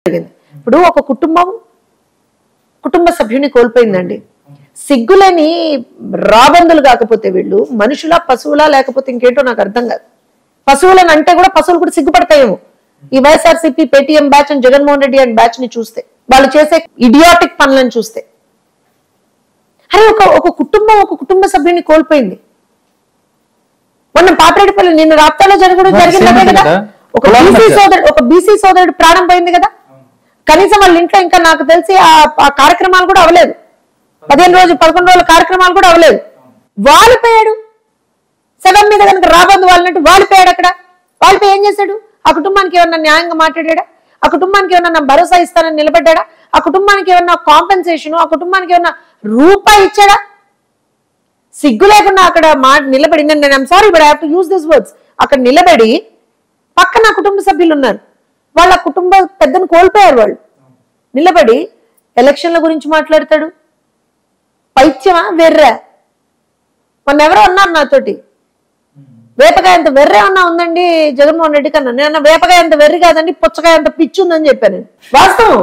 ఇప్పుడు ఒక కుటుంబ సభ్యుని కోల్పోయిందండి. సిగ్గులేని రాబందులు కాకపోతే వీళ్ళు మనుషులా పశువులా లేకపోతే ఇంకేంటో నాకు అర్థం కాదు. పశువులని అంటే కూడా పశువులు కూడా సిగ్గుపడతాయేమో. ఈ YSRCP Paytm batch and Jaganmohan Reddy and batch ని చూస్తే, వాళ్ళు చేసే ఇడియాటిక్ పనులను చూస్తే, అరే ఒక కుటుంబ సభ్యుని కోల్పోయింది. మొన్న పాపిరెడ్డిపల్లి నిన్న రాప్తాలో జరిగిందే కదా, ఒక బీసీ సోదరుడు ప్రాణం పోయింది కదా. కనీసం వాళ్ళ ఇంట్లో ఇంకా నాకు తెలిసి ఆ కార్యక్రమాలు కూడా అవ్వలేదు. 11 రోజుల కార్యక్రమాలు కూడా అవ్వలేదు. వాలిపోయాడు శవం మీద కనుక రాబందు వాళ్ళనట్టు వాలిపోయాడు. అక్కడ వాలిపోయి ఏం చేశాడు? ఆ కుటుంబానికి ఏమన్నా న్యాయంగా మాట్లాడా? ఆ కుటుంబానికి ఏమన్నా భరోసా ఇస్తానని నిలబడ్డా? ఆ కుటుంబానికి ఏమన్నా కాంపెన్సేషన్, ఆ కుటుంబానికి ఏమన్నా రూపాయి ఇచ్చాడా? సిగ్గు లేకుండా అక్కడ నిలబడి, నేను I'm sorry but I have to use this words, అక్కడ నిలబడి పక్కన కుటుంబ సభ్యులు ఉన్నారు, వాళ్ళ కుటుంబ పెద్దను కోల్పోయారు. వాళ్ళు నిలబడి ఎలక్షన్ల గురించి మాట్లాడతాడు. పైత్యమా వెర్రా? మొన్న ఎవరో అన్నారు నాతోటి, వేపకాయ అంత వెర్రే అన్నా ఉందండి జగన్మోహన్ రెడ్డి కన్నా. నేను వేపకాయ అంత వెర్రి కాదండి, పుచ్చకాయ అంత పిచ్చి ఉందని చెప్పాను. వాస్తవం.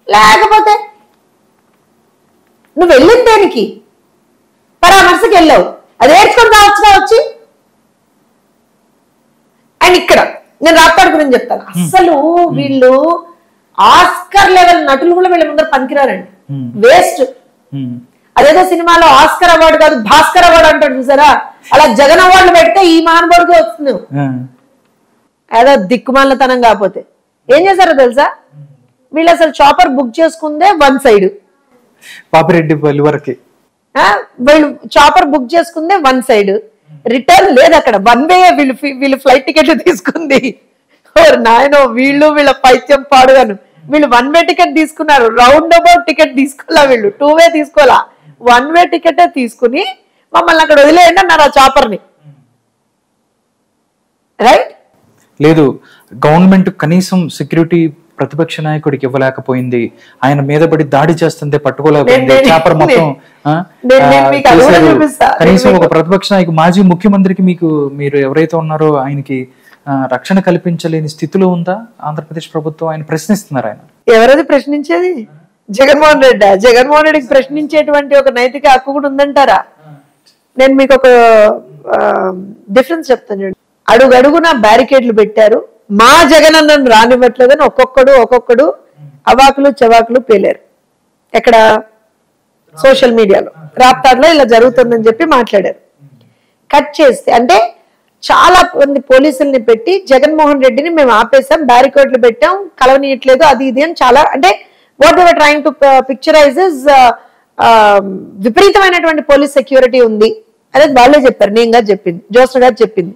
లేకపోతే నువ్వు వెళ్ళిన దేనికి? పరామర్శకి వెళ్ళావు, అది ఏడ్చుకొని రావచ్చుగా వచ్చి. అండ్ ఇక్కడ నేను రాప్తాడు గురించి చెప్తాను. అసలు వీళ్ళు ఆస్కర్ లెవెల్ నటులు కూడా వీళ్ళ ముందర పనికిరారండి. వేస్ట్. అదేదో సినిమాలో ఆస్కర్ అవార్డు కాదు భాస్కర్ అవార్డు అంటాడు చూసారా, అలా జగన్ అవార్డు పెడితే ఈ మహానుభావుడికి వస్తుంది. ఏదో దిక్కుమాలతనం కాకపోతే ఏం చేశారో తెలుసా? వీళ్ళు అసలు చాపర్ బుక్ చేసుకుందే వన్ సైడ్, పాపిరెడ్డిపల్లి వరకు వీళ్ళు చాపర్ బుక్ చేసుకుందే వన్ సైడ్, రిటర్న్ లేదు అక్కడ, వన్ వే. వీళ్ళు ఫ్లైట్ టికెట్లు తీసుకుంది. నాయనో వీళ్ళ పైత్యం పాడుగాను. వీళ్ళు వన్ వే టికెట్ తీసుకున్నారు, రౌండ్ అబౌట్ టికెట్ తీసుకోవాలా, వీళ్ళు 2 వే తీసుకోవాలా, 1 వే టికెటే తీసుకుని మమ్మల్ని అక్కడ వదిలేయండి అన్నారు ఆ చాపర్ని. రైట్? లేదు, గవర్నమెంట్ కనీసం సెక్యూరిటీ ప్రతిపక్ష నాయకుడికి ఇవ్వలేకపోయింది, ఆయన మీద పడి దాడి చేస్తుంటే పట్టుకోలేకపోయింది, చాపర్ మొత్తం. కనీసం ఒక ప్రతిపక్ష నాయకు మాజీ ముఖ్యమంత్రికి మీరు ఎవరైతే ఉన్నారో ఆయనకి రక్షణ కల్పించలేని స్థితిలో ఉందా ఆంధ్రప్రదేశ్ ప్రభుత్వం? ఆయన ప్రశ్నిస్తున్నారు. ఆయన ఎవరది ప్రశ్నించేది? జగన్మోహన్ రెడ్డి. జగన్మోహన్ రెడ్డికి ప్రశ్నించేటువంటి ఒక నైతిక హక్కు కూడా ఉందంటారా? నేను మీకు ఒక డిఫరెన్స్ చెప్తాను చూడండి. అడుగడుగున బ్యారికేడ్లు పెట్టారు, మా జగన్ అన్నను రానివ్వట్లేదని ఒక్కొక్కడు అవాకులు చవాకులు పేలారు. ఎక్కడ? సోషల్ మీడియాలో, రాప్తాడ్లో ఇలా జరుగుతుందని చెప్పి మాట్లాడారు. కట్ చేస్తే అంటే చాలా మంది పోలీసుల్ని పెట్టి జగన్మోహన్ రెడ్డిని మేము ఆపేసాం, బ్యారికేడ్లు పెట్టాం, కలవనీయట్లేదు, అది ఇది అని చాలా, అంటే what they were trying to picturise is విపరీతమైనటువంటి పోలీస్ సెక్యూరిటీ ఉంది అనేది వాళ్ళే చెప్పారు. నేను గారు చెప్పింది, జోస్న గారు చెప్పింది,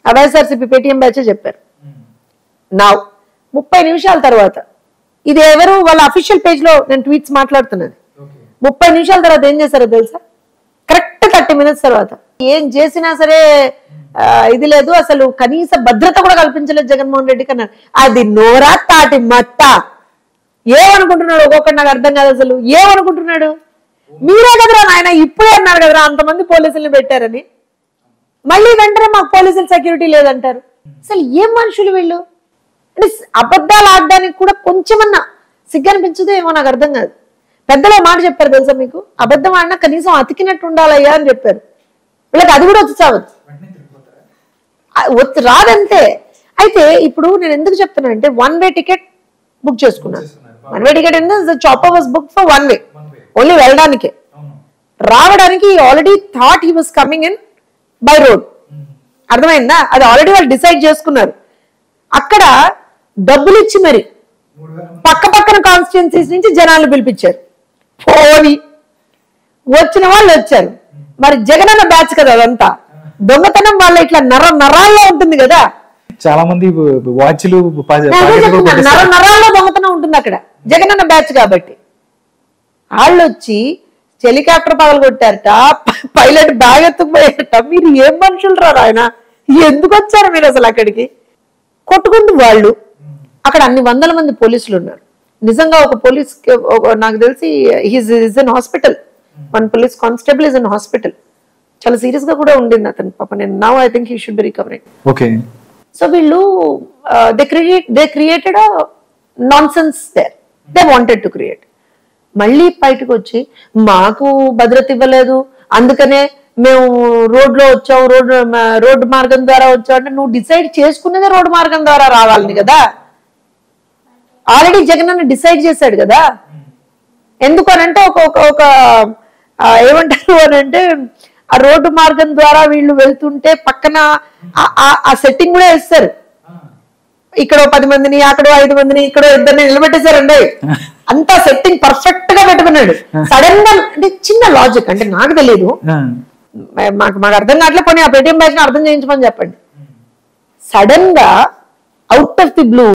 వైఎస్ఆర్సీపీ పేటీఎం బ్యాచ్ చెప్పారు. నా 30 నిమిషాల తర్వాత, ఇది ఎవరు వాళ్ళ అఫీషియల్ పేజ్ లో నేను ట్వీట్స్ మాట్లాడుతున్నది, 30 నిమిషాల తర్వాత ఏం చేశారో తెలుసా? కరెక్ట్ 30 మినిట్స్ తర్వాత ఏం చేసినా సరే ఇది లేదు, అసలు కనీస భద్రత కూడా కల్పించలేదు జగన్మోహన్ రెడ్డి కన్నా. అది నోరా తాటి మట్ట. ఏమనుకుంటున్నాడు ఒక్కొక్కటి నాకు అర్థం కాదు. అసలు ఏమనుకుంటున్నాడు? మీరే కదరా నాయన ఇప్పుడే అన్నారు కదరా అంతమంది పోలీసుల్ని పెట్టారని, మళ్ళీ వెంటనే మాకు పోలీసులు సెక్యూరిటీ లేదంటారు. అసలు ఏం మనుషులు వీళ్ళు? అంటే అబద్ధాలు ఆడడానికి కూడా కొంచెమన్నా సిగ్గు అనిపించదో ఏమో నాకు అర్థం కాదు. పెద్దలో మాట చెప్పారు తెలుసా మీకు, అబద్ధం ఆడినా కనీసం అతికినట్టు ఉండాలయ్యా అని చెప్పారు. వీళ్ళకి అది కూడా వచ్చి చావద్దు, రాదంతే. అయితే ఇప్పుడు నేను ఎందుకు చెప్తున్నా అంటే, 1 వే టికెట్ బుక్ చేసుకున్నాను. 1 వే టికెట్ అంటే chopper was book for 1 way only, వెళ్ళడానికే. రావడానికి already thought he was coming in by road. అర్థమైందా? అది ఆల్రెడీ వాళ్ళు డిసైడ్ చేసుకున్నారు. అక్కడ డబ్బులు ఇచ్చి మరి పక్కన కాన్స్టిట్యున్సీస్ నుంచి జనాలు పిలిపించారు. పోని వచ్చిన వాళ్ళు వచ్చారు. మరి జగనన్న బ్యాచ్ కదా అదంతా, దొంగతనం వాళ్ళ ఇట్లా నరాల్లో ఉంటుంది కదా. చాలా మంది వాచ్లు నరాల్లో దొంగతనం ఉంటుంది అక్కడ, జగనన్న బ్యాచ్ కాబట్టి. వాళ్ళు వచ్చి హెలికాప్టర్ పగలు కొట్టారట, పైలట్ బ్యాగ్ ఎత్తుకుపోయారట. మీరు ఏం మనుషులు రా ఆయన, ఎందుకు వచ్చారు మీరు అసలు అక్కడికి? కొట్టుకుంటూ వాళ్ళు అక్కడ అన్ని వందల మంది పోలీసులు ఉన్నారు. నిజంగా ఒక పోలీస్, నాకు తెలిసి is in hospital, 1 police constable is in hospital. చాలా సీరియస్ గా కూడా ఉండింది అతను పాప. నేను now I think he should be recovering. Okay. So వీళ్ళు they created nonsense there, they wanted to create. మళ్ళీ బయటకు వచ్చి మాకు భద్రత ఇవ్వలేదు అందుకనే మేము రోడ్లో వచ్చాం, రోడ్డు మార్గం ద్వారా వచ్చావు అంటే నువ్వు డిసైడ్ చేసుకునేదే రోడ్డు మార్గం ద్వారా రావాలని కదా. ఆల్రెడీ జగన్ అన్న డిసైడ్ చేశాడు కదా. ఎందుకు అనంటే ఒక ఏమంటారు అని అంటే ఆ రోడ్డు మార్గం ద్వారా వీళ్ళు వెళ్తుంటే పక్కన ఆ సెట్టింగ్ కూడా వేస్తారు. ఇక్కడ 10 మందిని, అక్కడ 5 మందిని, ఇక్కడ 2 నిలబెట్టేశారండి. అంతా సెట్టింగ్ పర్ఫెక్ట్ గా పెట్టుకున్నాడు. సడన్ గా అంటే చిన్న లాజిక్ అంటే నాకు తెలియదు, మాకు అర్థం కావట్లే, కొన్ని ఆ పేటీఎం బ్యాచ్ అర్థం చేయించమని చెప్పండి. సడన్ గా అవుట్ ఆఫ్ ది బ్లూ